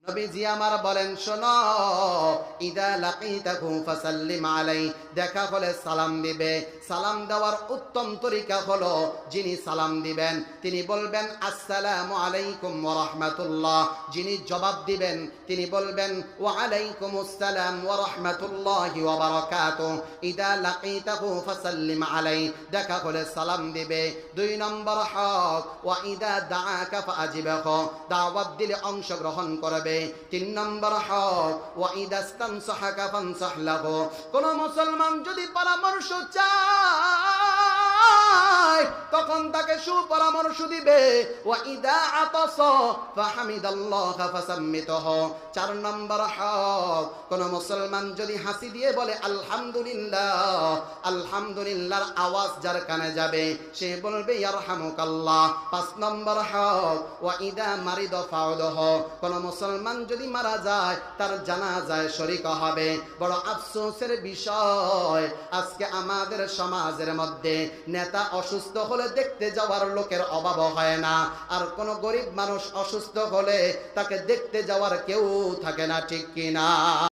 নবীজি আমার বলেন, শোনো, ইদা লাকিতাহু ফাসাল্লিম আলাইহি, দেখা হলে সালাম দিবে। সালাম দেওয়ার উত্তম তরিকা হলো, যিনি সালাম দিবেন তিনি বলবেন আসসালামু আলাইকুম ওয়া রাহমাতুল্লাহ, যিনি জবাব দিবেন তিনি বলবেন ওয়া আলাইকুমুস সালাম ওয়া রাহমাতুল্লাহি ওয়া বারাকাতুহু। ইদা লাকিতাহু ফাসাল্লিম আলাইহি, দেখা হলে সালাম দিবে। 2 নম্বর হক ওয়া ইদা দাআকা ফাআজিবহু, দাওয়াত দিলে অংশগ্রহণ করবে। 3 নম্বর হক ওয়া ইদাস্তানসাহাকা ফানসাহ লাহু, কোন মুসলমান যদি পরামর্শ চায় তখন তাকে সুপরামর্শ দিবে। ওয়া ইদা আতাসা ফাহামিদাল্লাহ ফাসাম্মিতুহু। 4 নম্বর হক, কোন মুসলমান যদি হাসি দিয়ে বলে আলহামদুলিল্লাহ, আলহামদুলিল্লাহর আওয়াজ যার কানে যাবে সে বলবে ইয়ারহামুকাল্লাহ। 5 নম্বর হক ওয়া ইদা মারিদা ফাউদহু, কোন মুসলমান যদি মারা যায় তার জানাজায় শরীক হবে। বড় আফসোসের বিষয়, আজকে আমাদের সমাজের মধ্যে নেতা অসুস্থ হলে দেখতে যাওয়ার লোকের অভাব হয় না, আর কোন গরিব মানুষ অসুস্থ হলে তাকে দেখতে যাওয়ার কেউ থাকে না, ঠিক কিনা?